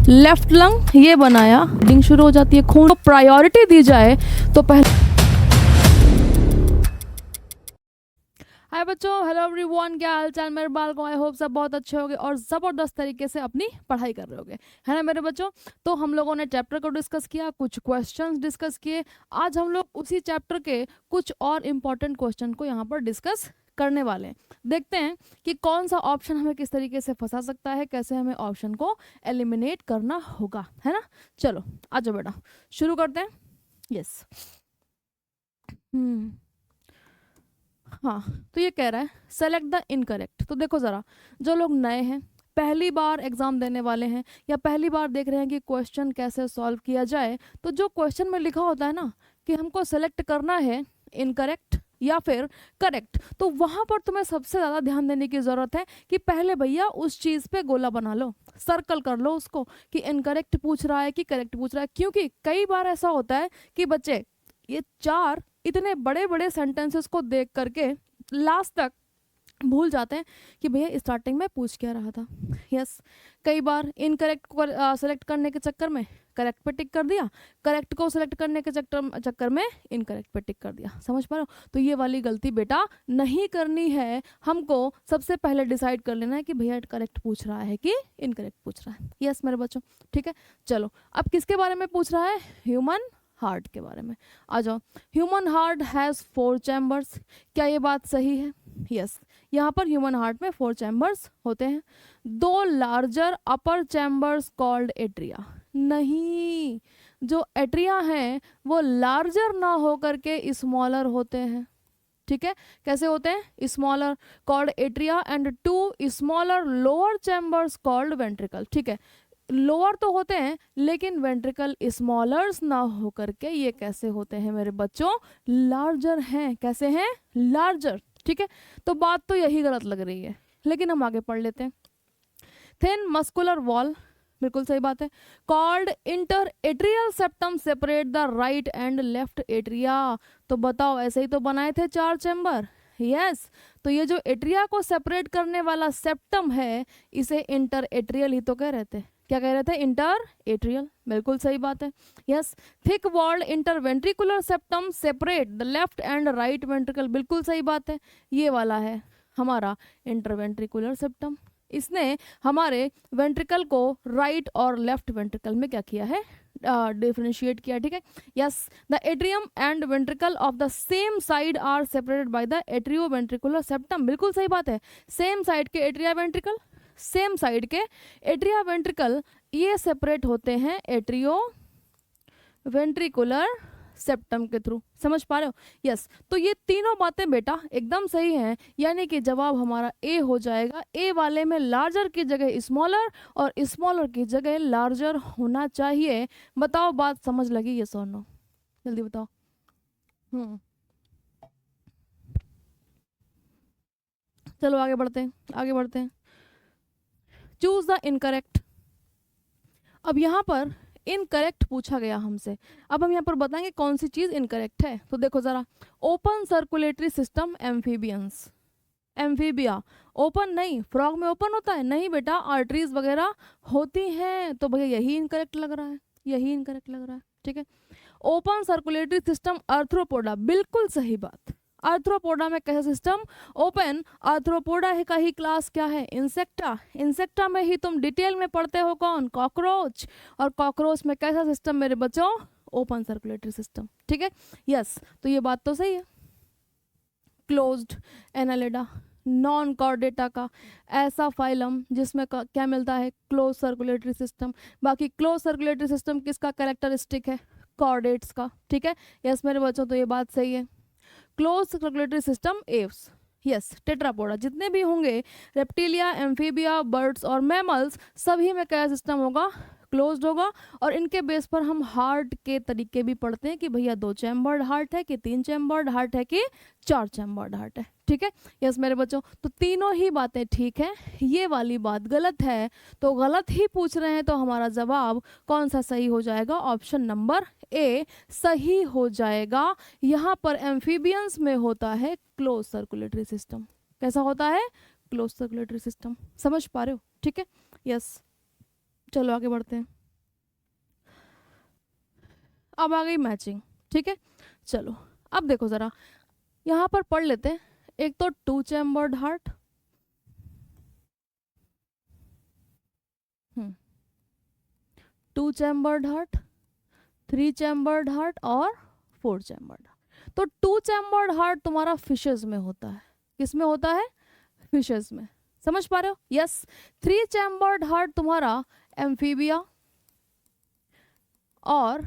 Left lung ये बनाया, bleeding शुरू हो जाती है, खून को प्रायोरिटी दी जाए तो पहले। हाय बच्चों, हेलो एवरीवन, क्या हाल चाल मेरे बालकों। आई होप सब बहुत अच्छे होंगे और ज़बरदस्त तरीके से अपनी पढ़ाई कर रहे होंगे, है ना मेरे बच्चों। तो हम लोगों ने चैप्टर को डिस्कस किया, कुछ क्वेश्चंस डिस्कस किए। आज हम लोग उसी चैप्टर के कुछ और इम्पॉर्टेंट क्वेश्चन को यहाँ पर डिस्कस करने वाले हैं। देखते हैं कि कौन सा ऑप्शन हमें किस तरीके से फंसा सकता है, कैसे हमें ऑप्शन को एलिमिनेट करना होगा, है ना। चलो आ जाओ बेटा, शुरू करते हैं। यस हाँ, तो ये कह रहा है सेलेक्ट द इनकरेक्ट। तो देखो ज़रा, जो लोग नए हैं, पहली बार एग्जाम देने वाले हैं या पहली बार देख रहे हैं कि क्वेश्चन कैसे सॉल्व किया जाए, तो जो क्वेश्चन में लिखा होता है ना कि हमको सेलेक्ट करना है इनकरेक्ट या फिर करेक्ट, तो वहाँ पर तुम्हें सबसे ज़्यादा ध्यान देने की ज़रूरत है कि पहले भैया उस चीज़ पे गोला बना लो, सर्कल कर लो उसको कि इनकरेक्ट पूछ रहा है कि करेक्ट पूछ रहा है। क्योंकि कई बार ऐसा होता है कि बच्चे ये चार इतने बड़े बड़े सेंटेंसेस को देख करके लास्ट तक भूल जाते हैं कि भैया स्टार्टिंग में पूछ क्या रहा था। यस, कई बार इनकरेक्ट को सेलेक्ट करने के चक्कर में करेक्ट पे टिक कर दिया, करेक्ट को सेलेक्ट करने के चक्कर में इनकरेक्ट पे टिक कर दिया। समझ पा रहे हो? तो ये वाली गलती बेटा नहीं करनी है। हमको सबसे पहले डिसाइड कर लेना है कि भैया करेक्ट पूछ रहा है कि इनकरेक्ट पूछ रहा है। यस मेरे बच्चों, ठीक है। चलो अब किसके बारे में पूछ रहा है? ह्यूमन हार्ट के बारे में। आ जाओ। Human heart has 4 chambers. क्या ये बात सही है? यस, यहाँ पर ह्यूमन हार्ट में 4 चैम्बर्स होते हैं। 2 लार्जर अपर चैम्बर्स कॉल्ड एट्रिया। नहीं, जो एट्रिया हैं वो लार्जर ना हो करके स्मॉलर होते हैं। ठीक है, कैसे होते हैं? Smaller called atria and 2 smaller lower chambers called ventricle. ठीक है, लोअर तो होते हैं लेकिन वेंट्रिकल स्मॉलर्स ना हो करके ये कैसे होते हैं मेरे बच्चों? लार्जर हैं। कैसे हैं? लार्जर। ठीक है, तो बात तो यही गलत लग रही है, लेकिन हम आगे पढ़ लेते हैं। थिन मस्कुलर वॉल, बिल्कुल सही बात है। Called inter atrial septum separate the right and left atria. तो बताओ, ऐसे ही तो बनाए थे 4 चैम्बर। यस, तो ये जो एट्रिया को सेपरेट करने वाला सेप्टम है इसे इंटर एट्रियल ही तो कह रहे थे। क्या कह रहे थे? इंटर एट्रियल, बिल्कुल सही बात है। Yes, thick walled interventricular septum separate the left and right ventricle, बिल्कुल सही बात है। ये वाला है हमारा इंटरवेंट्रिकुलर सेप्टम। इसने हमारे वेंट्रिकल को राइट और लेफ्ट वेंट्रिकल में क्या किया है? डिफरेंशिएट किया। ठीक है, yes, the atrium and ventricle of the same side are separated by the atrioventricular septum, बिल्कुल सही बात है। सेम साइड के एट्रिया वेंट्रिकल, सेम साइड के एट्रिया वेंट्रिकल ये सेपरेट होते हैं एट्रियो वेंट्रिकुलर सेप्टम के थ्रू। समझ पा रहे हो? यस, तो ये तीनों बातें बेटा एकदम सही हैं, यानी कि जवाब हमारा ए हो जाएगा। ए वाले में लार्जर की जगह स्मॉलर और स्मॉलर की जगह लार्जर होना चाहिए। बताओ, बात समझ लगी? यस और नो, जल्दी बताओ। चलो आगे बढ़ते हैं, आगे बढ़ते हैं। Choose the incorrect. अब यहाँ पर इनकरेक्ट पूछा गया हमसे, अब हम यहाँ पर बताएंगे कौन सी चीज़ इनकरेक्ट है। तो देखो ज़रा, open circulatory system amphibians. Amphibia open नहीं, फ्रॉग में ओपन होता है? नहीं बेटा, आर्टरीज वगैरह होती हैं। तो भैया यही इनकरेक्ट लग रहा है, यही इनकरेक्ट लग रहा है। ठीक है, ओपन सर्कुलेटरी सिस्टम आर्थ्रोपोडा, बिल्कुल सही बात। आर्थ्रोपोडा में कैसा सिस्टम? ओपन। आर्थ्रोपोडा का ही क्लास क्या है? इंसेक्टा। इंसेक्टा में ही तुम डिटेल में पढ़ते हो कौन? कॉकरोच। और कॉकरोच में कैसा सिस्टम मेरे बच्चों? Open circulatory system. ठीक है, यस, तो ये बात तो सही है। क्लोज्ड एनालिडा, नॉन कॉर्डेटा का ऐसा फाइलम जिसमें क्या मिलता है? Close circulatory system. बाकी क्लोज सर्कुलेटरी सिस्टम किसका कैरेक्टरिस्टिक है? कॉर्डेट्स का। ठीक है, यस मेरे बच्चों, तो ये बात सही है। Close circulatory system Aves. Yes, Tetrapoda जितने भी होंगे, रेप्टिलिया, एम्फीबिया, बर्ड्स और मैमल्स, सभी में क्या सिस्टम होगा? क्लोज्ड होगा। और इनके बेस पर हम हार्ट के तरीके भी पढ़ते हैं कि भैया 2 चैम्बर्ड हार्ट है कि 3 चैम्बर्ड हार्ट है कि 4 चैम्बर्ड हार्ट है। ठीक है, यस मेरे बच्चों, तो तीनों ही बातें ठीक है, ये वाली बात गलत है। तो गलत ही पूछ रहे हैं, तो हमारा जवाब कौन सा सही हो जाएगा? ऑप्शन नंबर ए सही हो जाएगा। यहाँ पर एम्फीबियंस में होता है क्लोज सर्कुलेटरी सिस्टम। कैसा होता है? Close circulatory system. समझ पा रहे हो? ठीक है, यस, चलो आगे बढ़ते हैं। अब आ गई मैचिंग, ठीक है। चलो अब देखो ज़रा, यहाँ पर पढ़ लेते हैं। एक तो 2 chambered heart, 2 chambered heart, 3 chambered heart और 4 चैम्बर्ड। तो 2 चैम्बर्ड हार्ट तुम्हारा फिशेस में होता है। किस में होता है? फिशेस में। समझ पा रहे हो? यस। 3 चैम्बर्ड हार्ट तुम्हारा एम्फीबिया और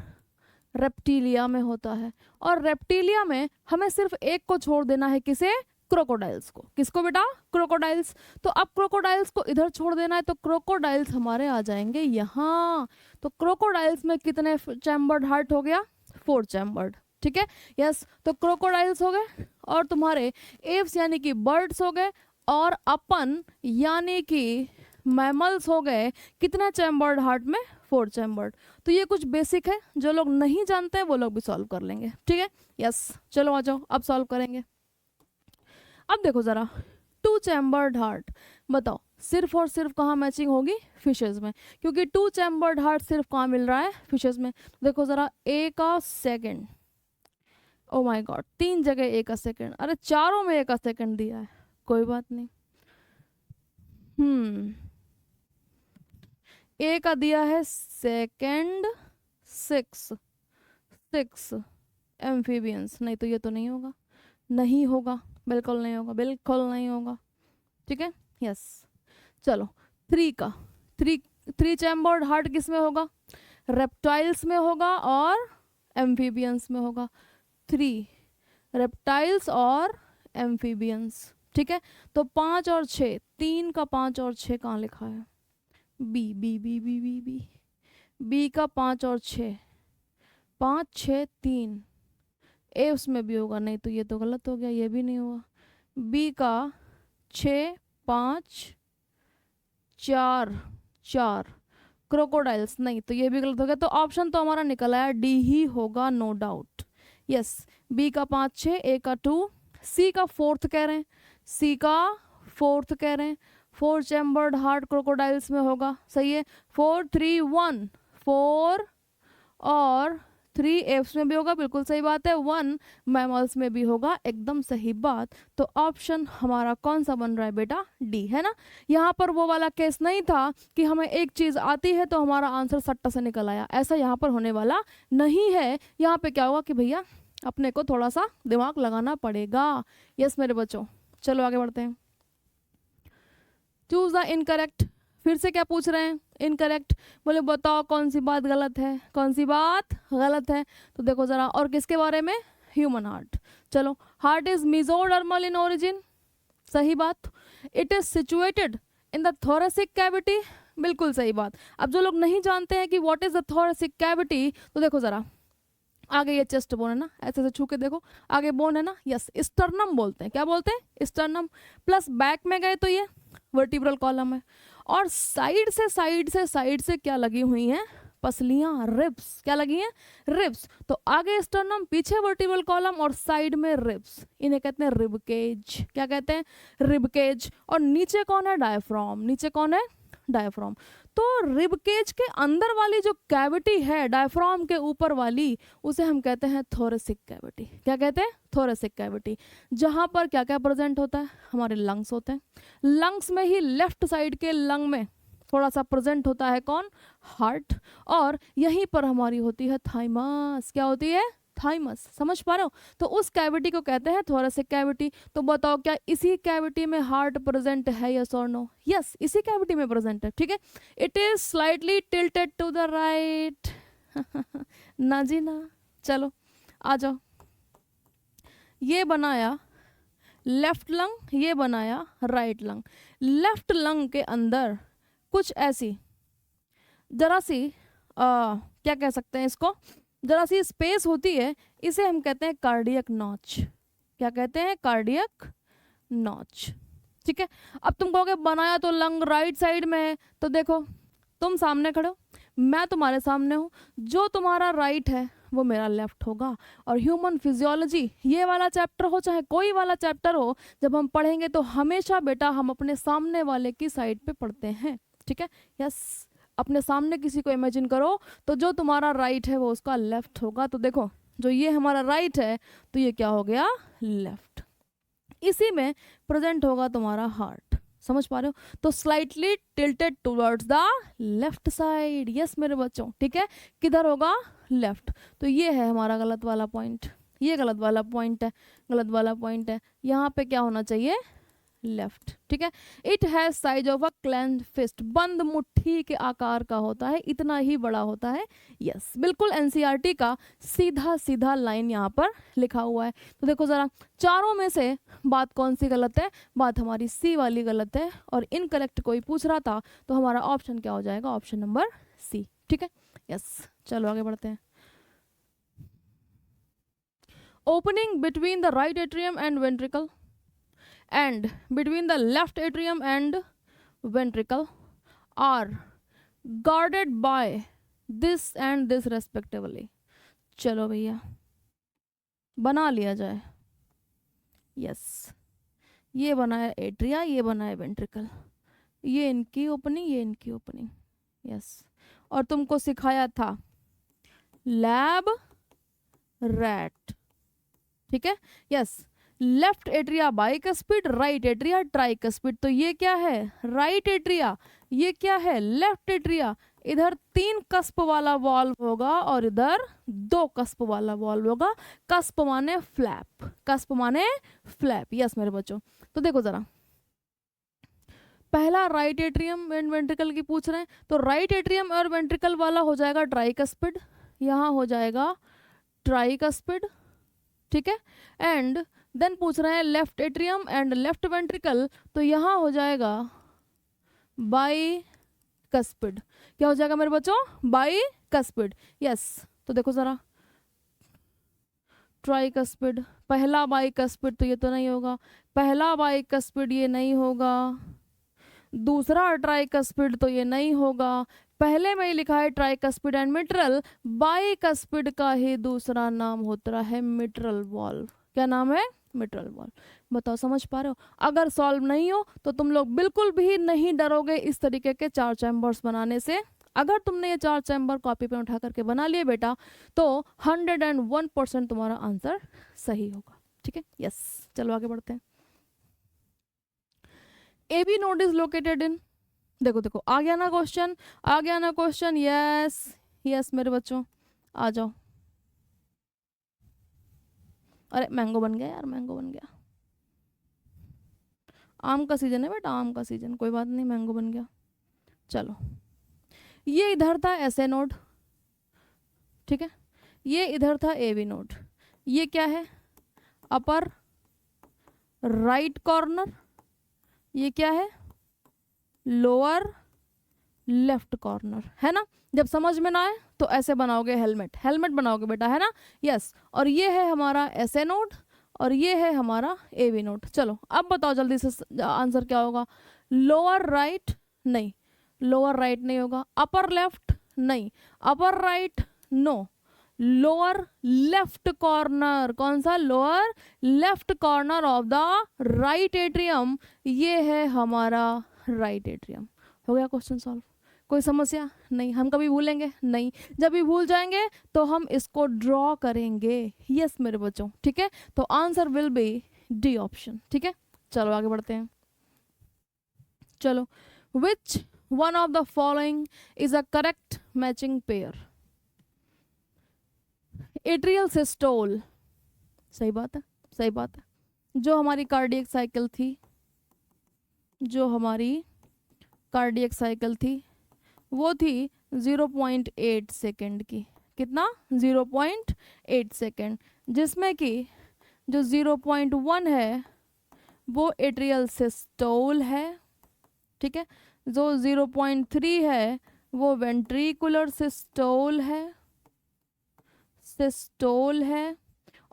रेप्टिलिया में होता है। और रेप्टिलिया में हमें सिर्फ एक को छोड़ देना है, किसे? क्रोकोडाइल्स को। किसको बेटा? क्रोकोडाइल्स। तो अब क्रोकोडाइल्स को इधर छोड़ देना है, तो क्रोकोडाइल्स हमारे आ जाएंगे यहाँ। तो क्रोकोडाइल्स में कितने चैम्बर्ड हार्ट हो गया? 4 चैम्बर्ड, ठीक है। यस, तो क्रोकोडाइल्स हो गए और तुम्हारे एव्स यानी कि बर्ड्स हो गए, और अपन यानी कि मैमल्स हो गए कितने चैम्बर्ड हार्ट में? 4 चैम्बर्ड। तो ये कुछ बेसिक है, जो लोग नहीं जानते हैं वो लोग भी सॉल्व कर लेंगे, ठीक है। यस, चलो आ जाओ, अब सॉल्व करेंगे। अब देखो ज़रा, 2 चैम्बर्ड हार्ट, बताओ सिर्फ और सिर्फ कहाँ मैचिंग होगी? फिशेस में, क्योंकि 2 चैम्बर्ड हार्ट सिर्फ कहाँ मिल रहा है? फिशेस में। देखो ज़रा, ए का सेकेंड, ओ माय गॉड, 3 जगह ए का सेकेंड, अरे चारों में ए का सेकेंड दिया है, कोई बात नहीं। ए का दिया है सेकेंड 6 एम्फीबियंस, नहीं तो ये तो नहीं होगा, नहीं होगा, बिल्कुल नहीं होगा, बिल्कुल नहीं होगा, ठीक है। यस, चलो 3 का, 3 चैम्बर्ड हार्ट किस में होगा? रेप्टाइल्स में होगा और एम्फीबियंस में होगा। 3 रेप्टाइल्स और एम्फीबियंस, ठीक है। तो 5 और 6, 3 का 5 और 6 कहाँ लिखा है? B B B B B B B का 5 और 6, 5 6 3, ए उसमें भी होगा, नहीं तो ये तो गलत हो गया, ये भी नहीं हुआ। बी का 6 5 4 क्रोकोडाइल्स, नहीं तो ये भी गलत हो गया। तो ऑप्शन तो हमारा निकल आया डी ही होगा, नो डाउट। यस, बी का 5 6, ए का 2, सी का 4th कह रहे हैं, सी का 4th कह रहे हैं। 4 चैम्बर्ड हार्ट क्रोकोडाइल्स में होगा, सही है। 4 3 1 4 और 3 एप्स में भी होगा, बिल्कुल सही बात है। 1 मैमल्स में भी होगा, एकदम सही बात। तो ऑप्शन हमारा कौन सा बन रहा है बेटा? डी, है ना। यहाँ पर वो वाला केस नहीं था कि हमें एक चीज़ आती है तो हमारा आंसर सट्टा से निकल आया, ऐसा यहाँ पर होने वाला नहीं है। यहाँ पे क्या होगा कि भैया अपने को थोड़ा सा दिमाग लगाना पड़ेगा। यस मेरे बच्चों, चलो आगे बढ़ते हैं। चूज द इनकरेक्ट, फिर से क्या पूछ रहे हैं? इनकरेक्ट। बोले बताओ कौन सी बात गलत है, कौन सी बात गलत है। तो देखो जरा, और किसके बारे में? Human heart. चलो, heart is mesodermal in origin, सही बात। It is situated in the thoracic cavity, बिल्कुल सही बात। अब जो लोग नहीं जानते हैं कि what is the thoracic cavity, तो देखो जरा, आगे ये चेस्ट बोन है ना, ऐसे ऐसे छू के देखो, आगे बोन है ना, यस, स्टर्नम बोलते हैं। क्या बोलते हैं? स्टर्नम। प्लस बैक में गए तो ये वर्टिब्रल कॉलम है, और साइड से क्या लगी हुई हैं? पसलियां, रिब्स। क्या लगी हैं? रिब्स। तो आगे स्टर्नम, पीछे वर्टिब्रल कॉलम और साइड में रिब्स, इन्हें कहते हैं रिब केज। क्या कहते हैं? Rib cage. और नीचे कौन है? डायफ्राम। नीचे कौन है? डायफ्राम। तो रिब केज के अंदर वाली जो कैविटी है डायफ्राम के ऊपर वाली, उसे हम कहते हैं थोरेसिक कैविटी। क्या कहते हैं? Thoracic cavity. जहाँ पर क्या क्या प्रेजेंट होता है? हमारे लंग्स होते हैं। लंग्स में ही लेफ्ट साइड के लंग में थोड़ा सा प्रेजेंट होता है कौन? हार्ट। और यहीं पर हमारी होती है थाइमस। क्या होती है? थाइमस। समझ पा रहे हो? तो उस कैविटी को कहते हैं थोरेसिक कैविटी। तो बताओ क्या इसी कैविटी में हार्ट प्रेजेंट है? यस और नो? यस, इसी कैविटी में प्रेजेंट है, ठीक है। It is slightly tilted to the right. ना जी ना। चलो आ जाओ, ये बनाया लेफ्ट लंग, ये बनाया राइट लंग। लेफ्ट लंग के अंदर कुछ ऐसी जरा सी क्या कह सकते हैं इसको, जरा सी स्पेस होती है, इसे हम कहते हैं कार्डियक नॉच। क्या कहते हैं? कार्डियक नॉच, ठीक है। अब तुम कहोगे बनाया तो लंग राइट साइड में है, तो देखो तुम सामने खड़े हो, मैं तुम्हारे सामने हूँ, जो तुम्हारा राइट है वो मेरा लेफ्ट होगा। और ह्यूमन फिजियोलॉजी, ये वाला चैप्टर हो चाहे कोई वाला चैप्टर हो, जब हम पढ़ेंगे तो हमेशा बेटा हम अपने सामने वाले की साइड पे पढ़ते हैं, ठीक है। यस, अपने सामने किसी को इमेजिन करो, तो जो तुम्हारा राइट है वो उसका लेफ्ट होगा। तो देखो जो ये हमारा राइट है तो ये क्या हो गया, लेफ्ट। इसी में प्रेजेंट होगा तुम्हारा हार्ट, समझ पा रहे हो। तो slightly tilted towards the left side, yes मेरे बच्चों, ठीक है, किधर होगा, लेफ्ट। तो ये है हमारा गलत वाला पॉइंट, ये गलत वाला पॉइंट है, गलत वाला पॉइंट है। यहाँ पे क्या होना चाहिए, लेफ्ट, ठीक है। It has size of a clenched fist, बंद मुट्ठी के आकार का होता है, इतना ही बड़ा होता है, यस बिल्कुल एनसीईआरटी का सीधा सीधा लाइन यहाँ पर लिखा हुआ है। तो देखो जरा, चारों में से बात कौन सी गलत है, बात हमारी सी वाली गलत है, और इनकरेक्ट कोई पूछ रहा था तो हमारा ऑप्शन क्या हो जाएगा, ऑप्शन नंबर सी, ठीक है, यस। चलो आगे बढ़ते हैं। Opening between the right atrium and ventricle and between the left atrium and ventricle are guarded by this and this respectively। चलो भैया बना लिया जाए, यस ये बना है एट्रिया, ये बना है वेंट्रिकल, ये इनकी ओपनिंग, ये इनकी ओपनिंग, यस। और तुमको सिखाया था लैब रैट, ठीक है, yes. Left atria bicuspid, right atria tricuspid. तो ये क्या है, राइट एट्रिया, ये क्या है, लेफ्ट एट्रिया। इधर 3 कस्प वाला वॉल्व होगा और इधर 2 कस्प वाला वॉल्व होगा। कस्प माने फ्लैप, कस्प माने फ्लैप, यस मेरे बच्चों। तो देखो जरा, पहला राइट एट्रियम एंड वेंट्रिकल की पूछ रहे हैं, तो राइट एट्रियम और वेंट्रिकल वाला हो जाएगा ट्राइकस्पिड, यहाँ हो जाएगा ट्राइकस्पिड, ठीक है। एंड देन पूछ रहे हैं left atrium and left ventricle, तो यहाँ हो जाएगा बाइकस्पिड। क्या हो जाएगा मेरे बच्चों, बाइकस्पिड, यस। तो देखो जरा, ट्राइकस्पिड, पहला बाइकस्पिड तो ये तो नहीं होगा, पहला बाइकस्पिड ये नहीं होगा, दूसरा ट्राइकस्पिड तो ये नहीं होगा। पहले में ही लिखा है ट्राइकस्पिड एंड मिट्रल, बाइकस्पिड का ही दूसरा नाम होता है मिट्रल वॉल्व। क्या नाम है, मिट्रल वॉल्व। बताओ समझ पा रहे हो। अगर सॉल्व नहीं हो तो तुम लोग बिल्कुल भी नहीं डरोगे इस तरीके के 4 चैम्बर्स बनाने से। अगर तुमने ये 4 चैम्बर कॉपी पे उठा करके बना लिए बेटा, तो 101% तुम्हारा आंसर सही होगा, ठीक है, यस। चलो आगे बढ़ते हैं। AB node is located in, देखो देखो आ गया ना क्वेश्चन, आ गया ना क्वेश्चन, यस यस मेरे बच्चों आ जाओ। अरे मैंगो बन गया यार, मैंगो बन गया, आम का सीजन है बेटा, आम का सीजन, कोई बात नहीं, मैंगो बन गया। चलो ये इधर था SA नोड, ठीक है, ये इधर था AB नोड। ये क्या है, अपर राइट कॉर्नर, ये क्या है, लोअर लेफ्ट कॉर्नर, है ना। जब समझ में ना आए तो ऐसे बनाओगे, हेलमेट, हेलमेट बनाओगे बेटा, है ना, यस। और ये है हमारा SA नोड और ये है हमारा AB नोड। चलो अब बताओ जल्दी से आंसर क्या होगा। लोअर राइट नहीं, लोअर राइट नहीं होगा। अपर लेफ्ट नहीं, upper right no, lower left corner, कौन सा, lower left corner of the right atrium, ये है हमारा राइट एट्रियम। हो गया क्वेश्चन सॉल्व, कोई समस्या नहीं। हम कभी भूलेंगे नहीं, जब भी भूल जाएंगे तो हम इसको ड्रॉ करेंगे, यस मेरे बच्चों, ठीक है। तो answer will be D option, ठीक है। चलो आगे बढ़ते हैं। चलो, which one of the following is a correct matching pair. Atrial systole, सही बात है, सही बात है। जो हमारी कार्डियक साइकिल थी, जो हमारी कार्डियक साइकिल थी वो थी 0.8 सेकेंड की, कितना, 0.8 सेकेंड, जिसमें कि जो 0.1 है वो एट्रियल सिस्टोल है, ठीक है। जो 0.3 है वो वेंट्रिकुलर सिस्टोल है, सिस्टोल है।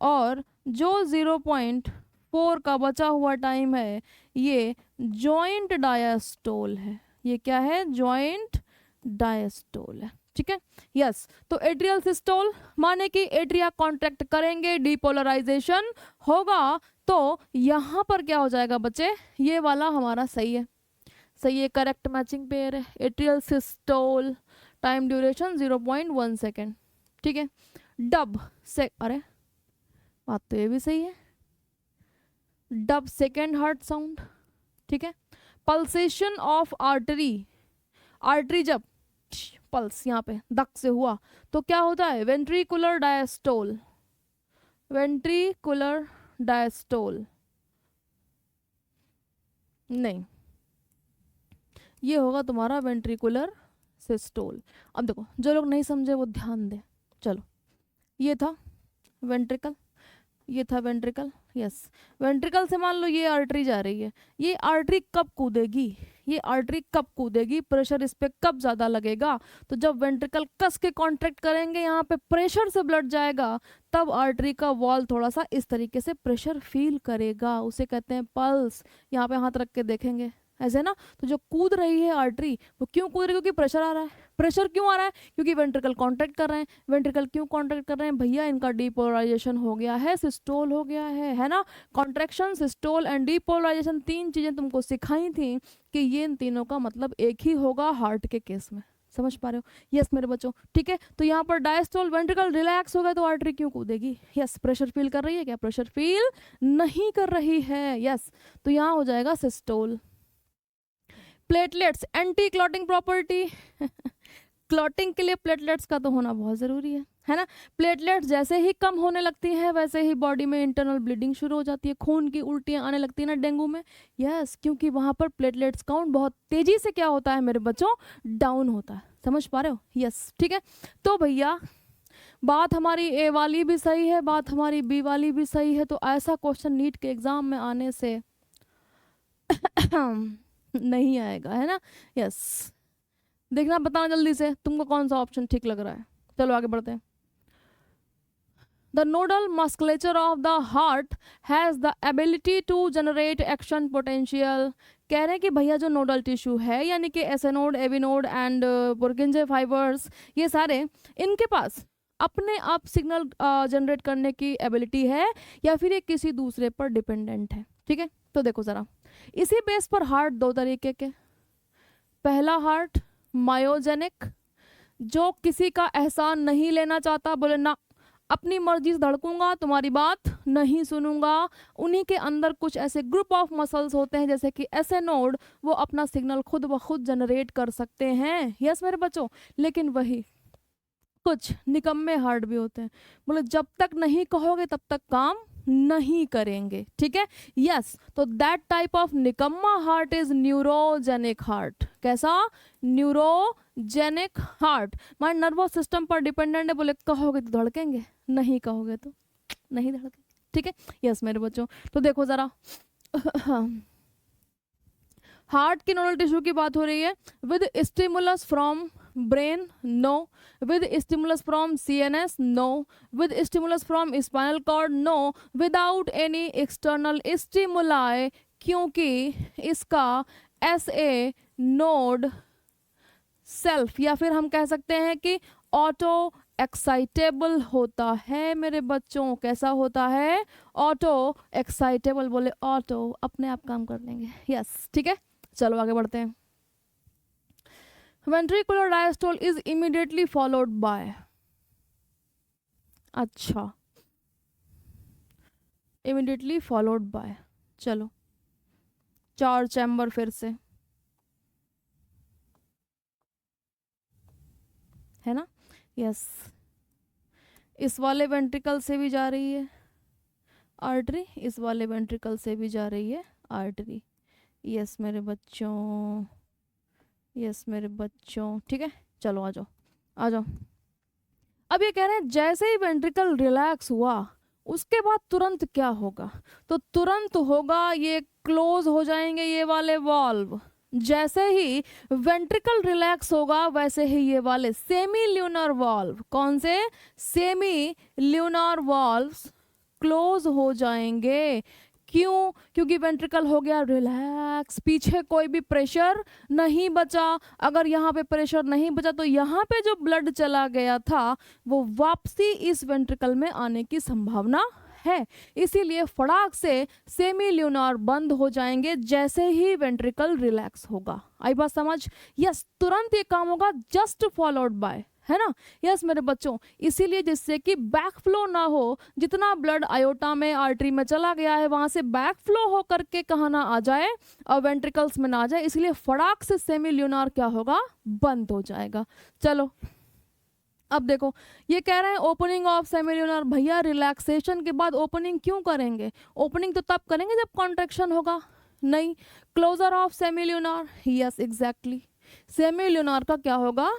और जो 0.4 का बचा हुआ टाइम है ये जॉइंट डायस्टोल है, ये क्या है, जॉइंट डायस्टोल है, ठीक है, यस। तो एट्रियल सिस्टोल माने कि एट्रिया कॉन्ट्रैक्ट करेंगे, डिपोलराइजेशन होगा, तो यहाँ पर क्या हो जाएगा बच्चे, ये वाला हमारा सही है। सही है, करेक्ट मैचिंग पेयर है। Atrial systole, time duration 0.1 second, ठीक है। डब से, अरे बात तो ये भी सही है, डब सेकेंड हार्ट साउंड, ठीक है। पल्सेशन ऑफ आर्टरी, आर्टरी जब पल्स यहाँ पे धक से हुआ तो क्या होता है, वेंट्रिकुलर डायस्टोल, वेंट्रिकुलर डायस्टोल नहीं, ये होगा तुम्हारा वेंट्रिकुलर सिस्टोल। अब देखो जो लोग नहीं समझे वो ध्यान दें। चलो ये था वेंट्रिकल, ये था वेंट्रिकल, यस। वेंट्रिकल से मान लो ये आर्टरी जा रही है, ये आर्टरी कब कूदेगी, ये आर्टरी कब कूदेगी, प्रेशर इस पे कब ज़्यादा लगेगा, तो जब वेंट्रिकल कस के कॉन्ट्रैक्ट करेंगे, यहाँ पे प्रेशर से ब्लड जाएगा, तब आर्टरी का वॉल थोड़ा सा इस तरीके से प्रेशर फील करेगा, उसे कहते हैं पल्स। यहाँ पे हाथ रख के देखेंगे ऐसे ना, तो जो कूद रही है आर्टरी वो क्यों कूद रही है, क्योंकि प्रेशर आ रहा है। प्रेशर क्यों आ रहा है, क्योंकि वेंट्रिकल कॉन्ट्रैक्ट कर रहे हैं। वेंट्रिकल क्यों कॉन्ट्रैक्ट कर रहे हैं भैया, इनका डीपोलराइजेशन हो गया है, सिस्टोल हो गया है ना। कॉन्ट्रैक्शन, सिस्टोल एंड डीपोलराइजेशन, तीन चीज़ें तुमको सिखाई थी कि ये इन तीनों का मतलब एक ही होगा हार्ट के केस में, समझ पा रहे हो। यस मेरे बच्चों, ठीक है। तो यहाँ पर डायस्टोल, वेंट्रिकल रिलैक्स हो गया तो आर्टरी क्यों कूदेगी, यस। प्रेशर फील कर रही है क्या, प्रेशर फील नहीं कर रही है, यस। तो यहाँ हो जाएगा systole. Platelets, anti clotting property clotting के लिए प्लेटलेट्स का तो होना बहुत ज़रूरी है ना। प्लेटलेट्स जैसे ही कम होने लगती हैं वैसे ही बॉडी में इंटरनल ब्लीडिंग शुरू हो जाती है, खून की उल्टियाँ आने लगती है ना डेंगू में, यस। क्योंकि वहाँ पर प्लेटलेट्स काउंट बहुत तेज़ी से क्या होता है मेरे बच्चों, डाउन होता है, समझ पा रहे हो, यस, ठीक है। तो भैया बात हमारी ए वाली भी सही है, बात हमारी बी वाली भी सही है, तो ऐसा क्वेश्चन नीट के एग्ज़ाम में आने से नहीं आएगा, है ना, यस। देखना, बताना जल्दी से तुमको कौन सा ऑप्शन ठीक लग रहा है। चलो आगे बढ़ते हैं। The nodal musculature of the heart has the ability to generate action potential. कह रहे हैं कि भैया जो नोडल टिश्यू है यानी कि S node, AV node and Purkinje fibres, ये सारे इनके पास अपने आप सिग्नल जनरेट करने की एबिलिटी है या फिर ये किसी दूसरे पर डिपेंडेंट है, ठीक है। तो देखो ज़रा, इसी बेस पर हार्ट दो तरीके के, पहला हार्ट मायोजेनिक, जो किसी का एहसान नहीं लेना चाहता, बोले ना अपनी मर्जी से धड़कूंगा, तुम्हारी बात नहीं सुनूंगा। उन्हीं के अंदर कुछ ऐसे ग्रुप ऑफ मसल्स होते हैं जैसे कि एस नोड, वो अपना सिग्नल खुद ब खुद जनरेट कर सकते हैं, यस मेरे बच्चों। लेकिन वही कुछ निकम्मे हार्ट भी होते हैं, बोले जब तक नहीं कहोगे तब तक काम नहीं करेंगे, ठीक है, यस। तो दैट टाइप ऑफ निकम्मा हार्ट इज न्यूरोजेनिक हार्ट। कैसा, neurogenic heart, mind nervous system पर डिपेंडेंट है, बोले कहोगे तो धड़केंगे, नहीं कहोगे तो नहीं धड़केंगे, ठीक है, यस मेरे बच्चों। तो देखो जरा हार्ट की नोडल टिश्यू की बात हो रही है, with stimulus from brain no, with stimulus from CNS no, with stimulus from spinal cord no, without any external stimuli, क्योंकि इसका SA नोड सेल्फ या फिर हम कह सकते हैं कि ऑटो एक्साइटेबल होता है मेरे बच्चों। कैसा होता है, ऑटो एक्साइटेबल, बोले ऑटो अपने आप काम कर लेंगे, यस, ठीक है। चलो आगे बढ़ते हैं। ventricular diastole is immediately followed by, अच्छा immediately followed by, चलो 4 चैम्बर फिर से है ना, यस। इस वाले वेंट्रिकल से भी जा रही है आर्टरी, इस वाले वेंट्रिकल से भी जा रही है आर्टरी, यस मेरे बच्चों, यस मेरे बच्चों, ठीक है। चलो आ जाओ आ जाओ। अब ये कह रहे हैं जैसे ही वेंट्रिकल रिलैक्स हुआ उसके बाद तुरंत क्या होगा, तो तुरंत होगा ये क्लोज हो जाएंगे ये वाले वाल्व। जैसे ही वेंट्रिकल रिलैक्स होगा वैसे ही ये वाले सेमी ल्यूनर वाल्व, कौन से, सेमी ल्यूनर वाल्व्स क्लोज हो जाएंगे। क्यों, क्योंकि वेंट्रिकल हो गया रिलैक्स, पीछे कोई भी प्रेशर नहीं बचा। अगर यहाँ पे प्रेशर नहीं बचा तो यहाँ पे जो ब्लड चला गया था वो वापसी इस वेंट्रिकल में आने की संभावना है, इसीलिए फटाक से सेमी ल्यूनार बंद हो जाएंगे जैसे ही वेंट्रिकल रिलैक्स होगा। आई बात समझ? यस, तुरंत ये काम होगा, जस्ट फॉलोड बाय, है ना? यस मेरे बच्चों, इसीलिए जिससे कि बैक फ्लो ना हो, जितना ब्लड आयोटा में आर्टरी में चला गया है वहां से बैक फ्लो हो करके कहाँ ना आ जाए और वेंट्रिकल्स में ना आ जाए, इसलिए फटाक से सेमी ल्यूनार क्या होगा, बंद हो जाएगा। चलो अब देखो, ये कह रहे हैं ओपनिंग ऑफ सेमी ल्यूनार। भैया रिलैक्सेशन के बाद ओपनिंग क्यों करेंगे? ओपनिंग तो तब करेंगे जब कॉन्ट्रैक्शन होगा। नहीं, closure of semilunar, yes exactly, semilunar का क्या होगा,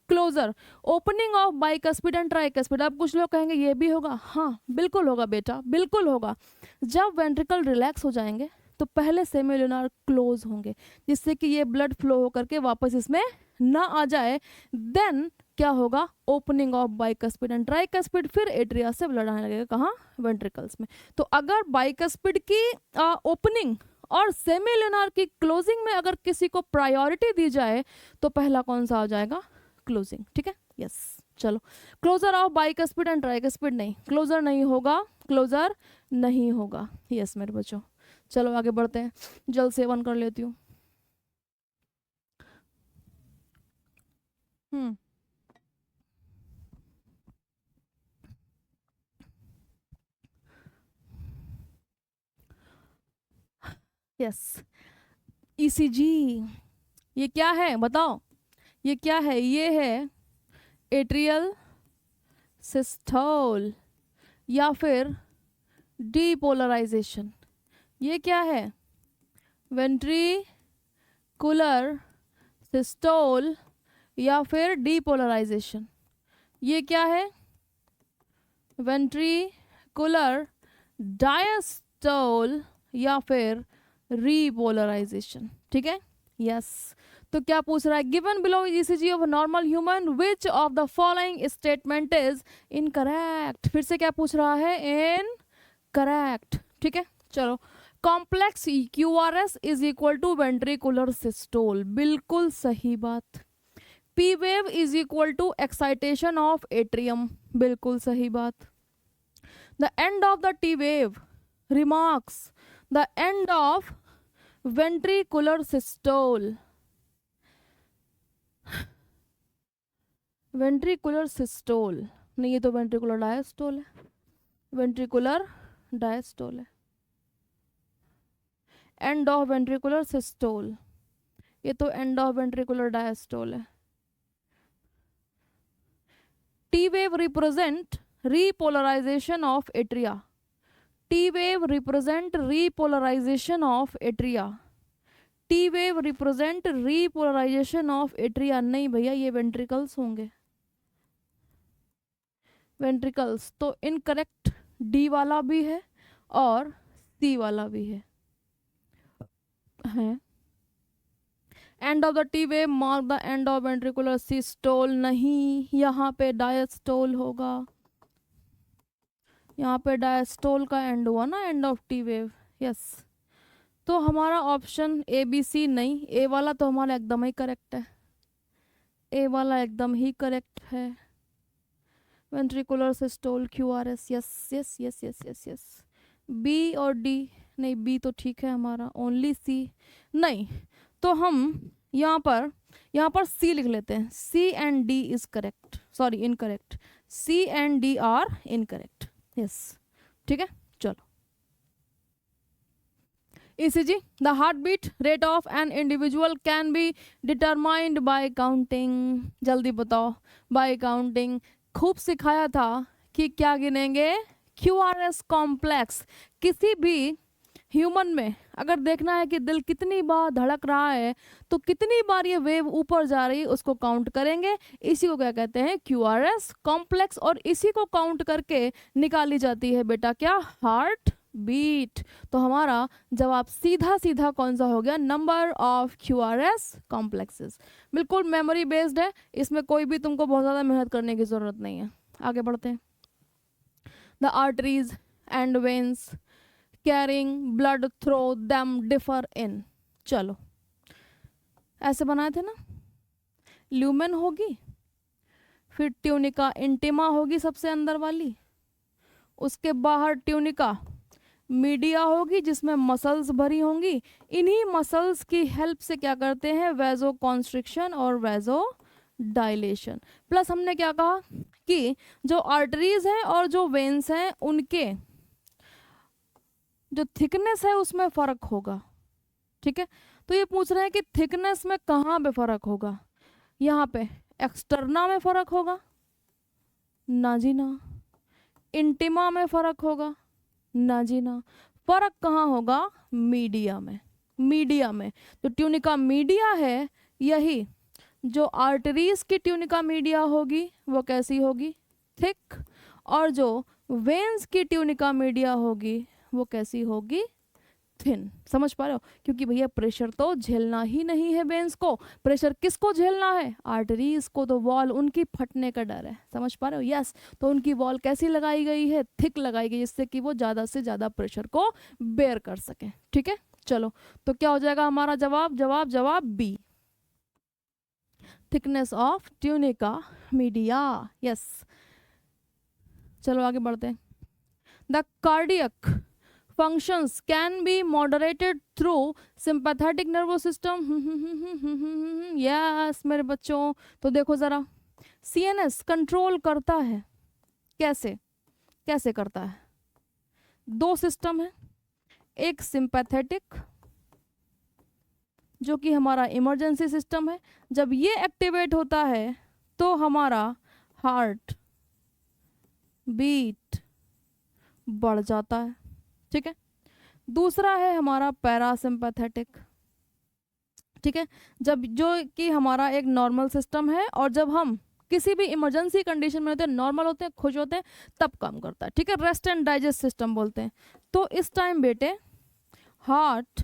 closure. Opening of bicuspid and tricuspid, अब कुछ लोग कहेंगे ये भी होगा, हाँ बिल्कुल होगा बेटा, बिल्कुल होगा। जब वेंट्रिकल रिलैक्स हो जाएंगे तो पहले सेमी ल्यूनार क्लोज होंगे, जिससे कि ये ब्लड फ्लो होकर के वापस इसमें ना आ जाए। देन क्या होगा, opening of bicuspid and tricuspid, फिर एट्रिया से ब्लड आने लगेगा कहाँ, वेंट्रिकल्स में। तो अगर बाइकस्पिड की ओपनिंग और सेमी ल्यूनार की क्लोजिंग में अगर किसी को प्रायोरिटी दी जाए तो पहला कौन सा आ जाएगा, क्लोजिंग। ठीक है, यस चलो, closure of bicuspid and tricuspid नहीं, क्लोजर नहीं होगा, क्लोजर नहीं होगा। यस मेरे बच्चों, चलो आगे बढ़ते हैं, जल सेवन कर लेती हूँ। यस, ईसीजी, ये क्या है बताओ, ये क्या है, ये है एट्रियल सिस्टोल या फिर डीपोलराइजेशन। ये क्या है, वेंट्रिकुलर सिस्टोल या फिर डीपोलराइजेशन। ये क्या है, वेंट्रिकुलर डायस्टोल या फिर रीपोलराइजेशन। ठीक है, यस। तो क्या पूछ रहा है, given below ECG of normal human which of the following statement is incorrect. फिर से क्या पूछ रहा है, इनकरेक्ट। ठीक है, चलो, complex QRS is equal to ventricular systole, बिल्कुल सही बात। P wave is equal to excitation of atrium, बिल्कुल सही बात। The end of the T wave remarks the end of ventricular systole, ventricular systole नहीं, ये तो वेंट्रिकुलर डायस्टोल है, वेंट्रिकुलर डायस्टोल है। एंड ऑफ वेंट्रिकुलर सिस्टोल, ये तो एंड ऑफ वेंट्रिकुलर डायस्टोल है। T wave represent repolarisation of atria, T wave represent repolarisation of atria, T wave represent repolarisation of atria. नहीं भैया, ये वेंट्रिकल्स होंगे, ventricles. तो इनकरेक्ट डी वाला भी है और सी वाला भी है। End of the T wave mark the end of ventricular systole, नहीं, यहाँ पे डायस्टोल होगा, यहाँ पे डायस्टोल का एंड हुआ ना, end of T wave. Yes, तो हमारा ऑप्शन ए बी सी नहीं, ए वाला तो हमारा एकदम ही करेक्ट है, ए वाला एकदम ही करेक्ट है, ventricular systole QRS. Yes yes yes yes yes yes. B और डी नहीं, बी तो ठीक है हमारा, ओनली सी नहीं। तो हम यहाँ पर सी लिख लेते हैं, C and D is correct, sorry incorrect, C and D are incorrect. Yes, ठीक है, चलो। ECG, the heartbeat rate of an individual can be determined by counting, जल्दी बताओ, by counting। खूब सिखाया था कि क्या गिनेंगे, QRS कॉम्प्लेक्स। किसी भी ह्यूमन में अगर देखना है कि दिल कितनी बार धड़क रहा है तो कितनी बार ये वेव ऊपर जा रही है उसको काउंट करेंगे, इसी को क्या कहते हैं, QRS कॉम्प्लेक्स। और इसी को काउंट करके निकाली जाती है बेटा क्या, हार्ट बीट। तो हमारा जवाब सीधा सीधा कौन सा हो गया, नंबर ऑफ QRS कॉम्प्लेक्सेस। बिल्कुल मेमोरी बेस्ड है, इसमें कोई भी तुमको बहुत ज़्यादा मेहनत करने की ज़रूरत नहीं है। आगे बढ़ते हैं। The arteries and veins carrying blood through them differ in, चलो ऐसे बनाए थे ना, ल्यूमेन होगी, फिर ट्यूनिका इंटिमा होगी सबसे अंदर वाली, उसके बाहर ट्यूनिका मीडिया होगी जिसमें मसल्स भरी होंगी। इन्हीं मसल्स की हेल्प से क्या करते हैं, वेजो कॉन्स्ट्रिक्शन और वेजो डायलेशन। प्लस हमने क्या कहा कि जो आर्टरीज हैं और जो वेन्स हैं उनके जो थिकनेस है उसमें फर्क होगा। ठीक है, तो ये पूछ रहे हैं कि थिकनेस में कहाँ पे फर्क होगा, यहाँ पे एक्सटर्ना में फर्क होगा ना जी ना, इंटिमा में फर्क होगा ना जी ना, फर्क कहाँ होगा, मीडिया में। मीडिया में जो ट्यूनिका मीडिया है, यही जो आर्टरीज की ट्यूनिका मीडिया होगी वो कैसी होगी, थिक, और जो वेन्स की ट्यूनिका मीडिया होगी वो कैसी होगी, थिन। समझ पा रहे हो, क्योंकि भैया प्रेशर तो झेलना ही नहीं है वेन्स को, प्रेशर किसको झेलना है, आर्टरीज को, तो वॉल उनकी फटने का डर है। समझ पा रहे हो, यस। तो उनकी वॉल कैसी लगाई गई है, थिक लगाई गई, जिससे कि वो ज़्यादा से ज़्यादा प्रेशर को बेयर कर सके। ठीक है, चलो, तो क्या हो जाएगा हमारा जवाब, जवाब B, thickness of tunica media. Yes, चलो आगे बढ़ते हैं। The cardiac functions can be moderated through sympathetic nervous system। Yes मेरे बच्चों, तो देखो जरा, सीएनएस कंट्रोल करता है कैसे, कैसे करता है, दो सिस्टम है, एक सिंपैथेटिक जो कि हमारा इमरजेंसी सिस्टम है, जब ये एक्टिवेट होता है तो हमारा हार्ट बीट बढ़ जाता है। ठीक है, दूसरा है हमारा पैरासिम्पैथेटिक। ठीक है, जब जो कि हमारा एक नॉर्मल सिस्टम है, और जब हम किसी भी इमरजेंसी कंडीशन में होते हैं, नॉर्मल होते हैं, खुश होते हैं, तब काम करता है। ठीक है, रेस्ट एंड डाइजेस्ट सिस्टम बोलते हैं। तो इस टाइम बेटे हार्ट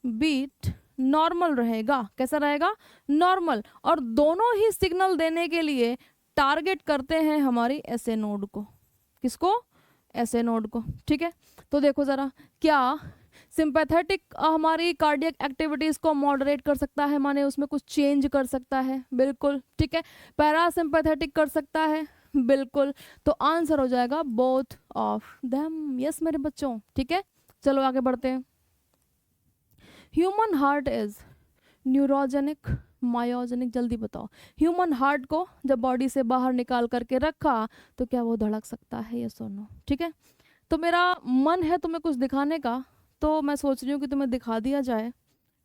बीट नॉर्मल रहेगा, कैसा रहेगा, नॉर्मल, और दोनों ही सिग्नल देने के लिए टारगेट करते हैं हमारी एसए नोड को। किसको, एसए नोड को। ठीक है, तो देखो ज़रा, क्या सिंपैथेटिक हमारी कार्डियक एक्टिविटीज़ को मॉडरेट कर सकता है, माने उसमें कुछ चेंज कर सकता है, बिल्कुल। ठीक है, पैरासिम्पैथेटिक कर सकता है, बिल्कुल। तो आंसर हो जाएगा बोथ ऑफ देम। यस मेरे बच्चों, ठीक है, चलो आगे बढ़ते हैं। Human heart is neurogenic myogenic, जल्दी बताओ, ह्यूमन हार्ट को जब बॉडी से बाहर निकाल करके रखा तो क्या वो धड़क सकता है, ये सुनो। ठीक है, तो मेरा मन है तुम्हें कुछ दिखाने का, तो मैं सोच रही हूँ कि तुम्हें दिखा दिया जाए,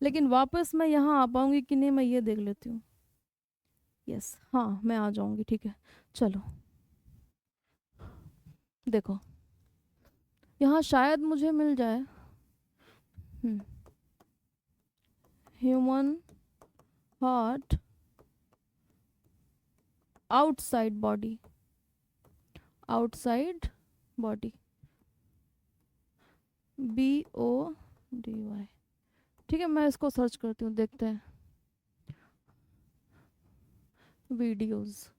लेकिन वापस मैं यहाँ आ पाऊँगी कि नहीं, मैं ये देख लेती हूँ। यस, हाँ मैं आ जाऊँगी। ठीक है, चलो देखो, यहाँ शायद मुझे मिल जाए। Human heart outside body, outside body, BODY। ठीक है, मैं इसको सर्च करती हूँ, देखते हैं। वीडियोस,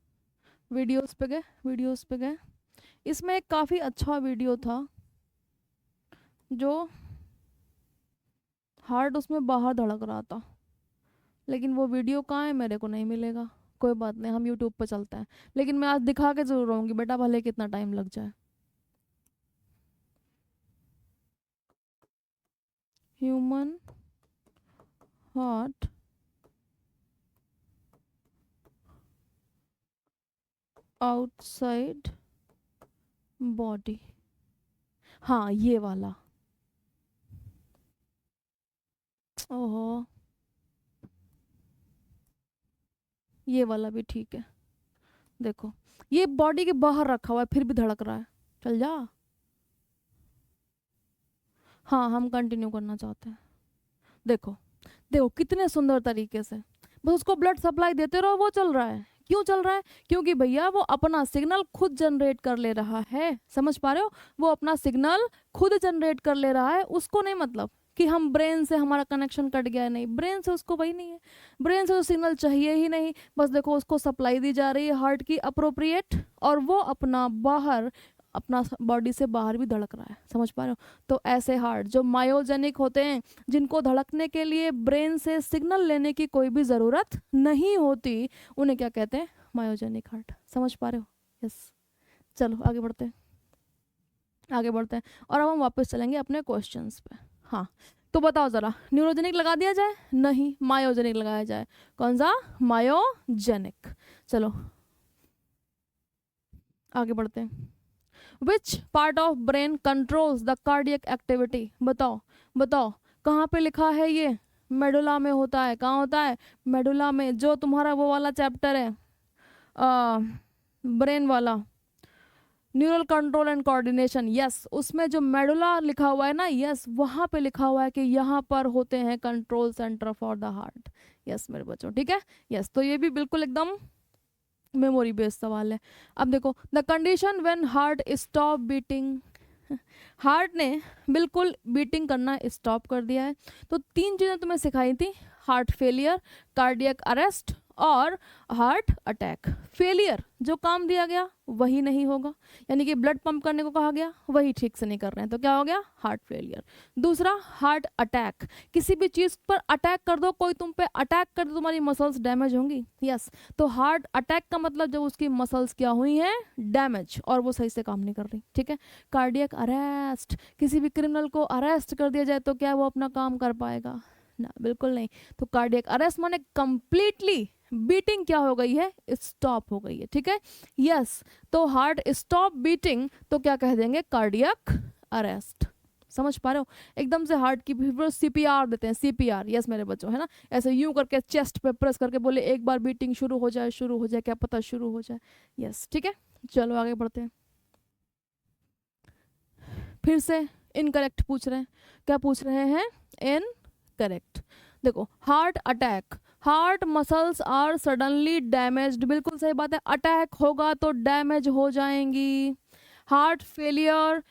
वीडियोस पे गए, वीडियोस पे गए, इसमें एक काफ़ी अच्छा वीडियो था जो हार्ट उसमें बाहर धड़क रहा था, लेकिन वो वीडियो कहाँ है मेरे को नहीं मिलेगा। कोई बात नहीं, हम यूट्यूब पे चलते हैं, लेकिन मैं आज दिखा के जरूर रहूँगी बेटा, भले कितना टाइम लग जाए। ह्यूमन हार्ट आउटसाइड बॉडी, हाँ ये वाला। ओहो, ये वाला भी ठीक है। देखो, ये बॉडी के बाहर रखा हुआ है फिर भी धड़क रहा है, चल जा। हाँ हम कंटिन्यू करना चाहते हैं। देखो देखो कितने सुंदर तरीके से, बस उसको ब्लड सप्लाई देते रहो, वो चल रहा है। क्यों चल रहा है, क्योंकि भैया वो अपना सिग्नल खुद जनरेट कर ले रहा है। समझ पा रहे हो, वो अपना सिग्नल खुद जनरेट कर ले रहा है, उसको नहीं मतलब कि हम ब्रेन से हमारा कनेक्शन कट गया है, नहीं, ब्रेन से उसको वही नहीं है, ब्रेन से तो सिग्नल चाहिए ही नहीं। बस देखो उसको सप्लाई दी जा रही है हार्ट की अप्रोप्रिएट, और वो अपना बाहर, अपना बॉडी से बाहर भी धड़क रहा है। समझ पा रहे हो, तो ऐसे हार्ट जो मायोजेनिक होते हैं, जिनको धड़कने के लिए ब्रेन से सिग्नल लेने की कोई भी ज़रूरत नहीं होती, उन्हें क्या कहते हैं, मायोजेनिक हार्ट। समझ पा रहे हो, यस। चलो आगे बढ़ते हैं। आगे बढ़ते हैं और अब हम वापस चलेंगे अपने क्वेश्चंस पे। हाँ, तो बताओ ज़रा, न्यूरोजेनिक लगा दिया जाए? नहीं, मायोजेनिक लगाया जाए। कौन सा? मायोजेनिक। चलो आगे बढ़ते हैं। Which part of brain controls the cardiac activity? बताओ बताओ, कहाँ पे लिखा है ये? मेडुला में होता है। कहाँ होता है? मेडुला में। जो तुम्हारा वो वाला चैप्टर है ब्रेन वाला, neural control and coordination, yes, उसमें जो मेडुला लिखा हुआ है ना, यस, वहाँ पे लिखा हुआ है कि यहाँ पर होते हैं control centre for the heart. Yes मेरे बच्चों, ठीक है। यस, तो ये भी बिल्कुल एकदम मेमोरी बेस्ड सवाल है। अब देखो, the condition when heart stop beating, heart ने बिल्कुल बीटिंग करना स्टॉप कर दिया है। तो 3 चीज़ें तुम्हें सिखाई थी, हार्ट फेलियर, कार्डियक अरेस्ट और हार्ट अटैक। फेलियर, जो काम दिया गया वही नहीं होगा, यानी कि ब्लड पंप करने को कहा गया वही ठीक से नहीं कर रहे हैं, तो क्या हो गया? Heart failure. दूसरा, हार्ट अटैक, किसी भी चीज़ पर अटैक कर दो, कोई तुम पे अटैक कर दो, तुम्हारी मसल्स डैमेज होंगी। यस, तो हार्ट अटैक का मतलब जब उसकी मसल्स क्या हुई हैं? डैमेज, और वो सही से काम नहीं कर रही, ठीक है। कार्डियक अरेस्ट, किसी भी क्रिमिनल को अरेस्ट कर दिया जाए तो क्या वो अपना काम कर पाएगा? ना, बिल्कुल नहीं। तो कार्डियक अरेस्ट माने कंप्लीटली बीटिंग क्या हो गई है? स्टॉप हो गई है, ठीक है। यस, तो हार्ट स्टॉप बीटिंग तो क्या कह देंगे? Cardiac arrest. समझ पा रहे हो? एकदम से हार्ट की सीपीआर देते हैं, सीपीआर, यस मेरे बच्चों, है ना, ऐसे यूं करके चेस्ट पे प्रेस करके बोले एक बार बीटिंग शुरू हो जाए, शुरू हो जाए, क्या पता शुरू हो जाए। यस, ठीक है। चलो आगे बढ़ते हैं। फिर से इनकरेक्ट पूछ रहे हैं। क्या पूछ रहे हैं? इनकरेक्ट। देखो, heart attack, heart muscles are suddenly damaged, बिल्कुल सही बात है, अटैक होगा तो डैमेज हो जाएंगी। Heart failure,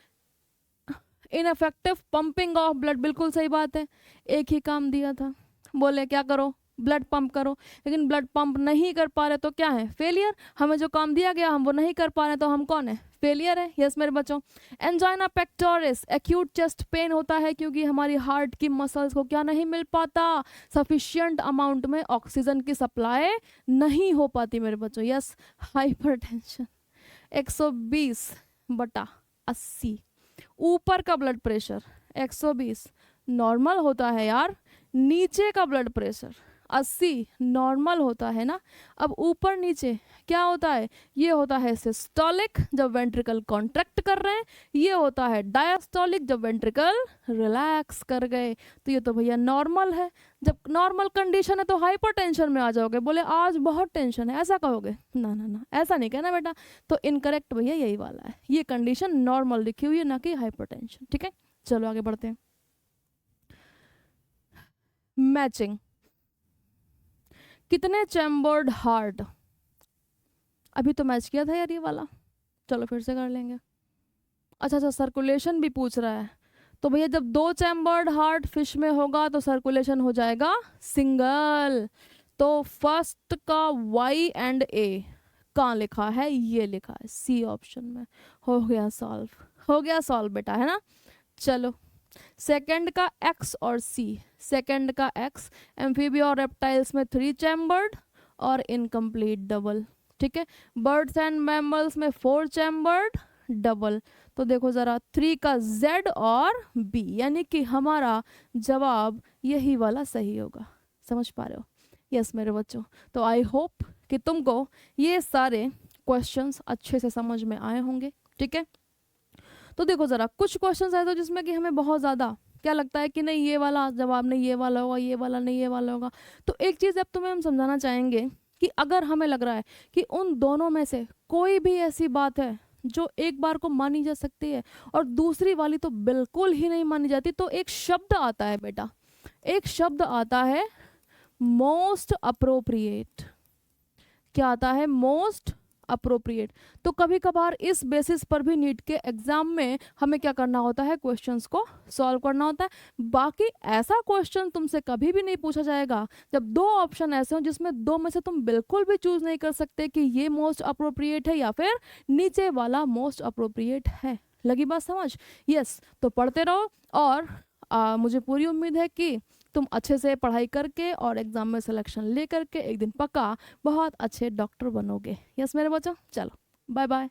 ineffective pumping of blood, बिल्कुल सही बात है, एक ही काम दिया था, बोले क्या करो? ब्लड पंप करो, लेकिन ब्लड पंप नहीं कर पा रहे तो क्या है? फेलियर। हमें जो काम दिया गया हम वो नहीं कर पा रहे तो हम कौन है? फेलियर है। यस मेरे बच्चों। Angina pectoris, acute chest pain होता है क्योंकि हमारी हार्ट की मसल्स को क्या नहीं मिल पाता? सफिशिएंट अमाउंट में ऑक्सीजन की सप्लाई नहीं हो पाती मेरे बच्चों। यस, हाइपरटेंशन, 120/80, ऊपर का ब्लड प्रेशर 120 नॉर्मल होता है यार, नीचे का ब्लड प्रेशर 80 नॉर्मल होता है ना। अब ऊपर नीचे क्या होता है? ये होता है सिस्टोलिक जब वेंट्रिकल कॉन्ट्रैक्ट कर रहे हैं, ये होता है डायस्टोलिक जब वेंट्रिकल रिलैक्स कर गए। तो ये तो भैया नॉर्मल है। जब नॉर्मल कंडीशन है तो हाइपरटेंशन में आ जाओगे, बोले आज बहुत टेंशन है, ऐसा कहोगे? ना ना ना, ऐसा नहीं कहना बेटा। तो इनकरेक्ट भैया यही वाला है, ये कंडीशन नॉर्मल लिखी हुई है, ना कि हाइपरटेंशन, ठीक है। चलो आगे बढ़ते हैं। मैचिंग, कितने चैम्बर्ड हार्ट? अभी तो मैच किया था यार ये वाला, चलो फिर से कर लेंगे। अच्छा अच्छा, सर्कुलेशन भी पूछ रहा है, तो भैया जब 2 चैम्बर्ड हार्ट फिश में होगा तो सर्कुलेशन हो जाएगा सिंगल। तो फर्स्ट का वाई एंड ए कहाँ लिखा है? ये लिखा है सी ऑप्शन में। हो गया सॉल्व, हो गया सॉल्व बेटा, है ना। चलो, सेकंड का एक्स और सी, सेकंड का एक्स, एम्फीबिया और रेप्टाइल्स में 3 चैम्बर्ड और इनकम्प्लीट डबल, ठीक है। बर्ड्स एंड मैमल्स में 4 चैम्बर्ड डबल। तो देखो ज़रा 3 का जेड और बी, यानी कि हमारा जवाब यही वाला सही होगा। समझ पा रहे हो? यस मेरे बच्चों। तो आई होप कि तुमको ये सारे क्वेश्चंस अच्छे से समझ में आए होंगे, ठीक है। तो देखो ज़रा, कुछ क्वेश्चंस आए तो जिसमें कि हमें बहुत ज़्यादा क्या लगता है कि नहीं ये वाला जवाब नहीं, ये वाला होगा, ये वाला नहीं, ये वाला होगा। तो एक चीज़ अब तुम्हें हम समझाना चाहेंगे कि अगर हमें लग रहा है कि उन दोनों में से कोई भी ऐसी बात है जो एक बार को मानी जा सकती है और दूसरी वाली तो बिल्कुल ही नहीं मानी जाती, तो एक शब्द आता है बेटा, एक शब्द आता है मोस्ट अप्रोप्रिएट। क्या आता है? Most appropriate. तो कभी कभार इस बेसिस पर भी नीट के एग्जाम में हमें क्या करना होता है? क्वेश्चंस को सॉल्व करना होता है। बाकी ऐसा क्वेश्चन तुमसे कभी भी नहीं पूछा जाएगा जब 2 ऑप्शन ऐसे हो जिसमें 2 में से तुम बिल्कुल भी चूज नहीं कर सकते कि ये मोस्ट अप्रोप्रिएट है या फिर नीचे वाला मोस्ट अप्रोप्रिएट है। लगी बात समझ? यस, तो पढ़ते रहो और मुझे पूरी उम्मीद है कि तुम अच्छे से पढ़ाई करके और एग्जाम में सिलेक्शन ले करके एक दिन पक्का बहुत अच्छे डॉक्टर बनोगे। यस मेरे बच्चों, चलो बाय बाय।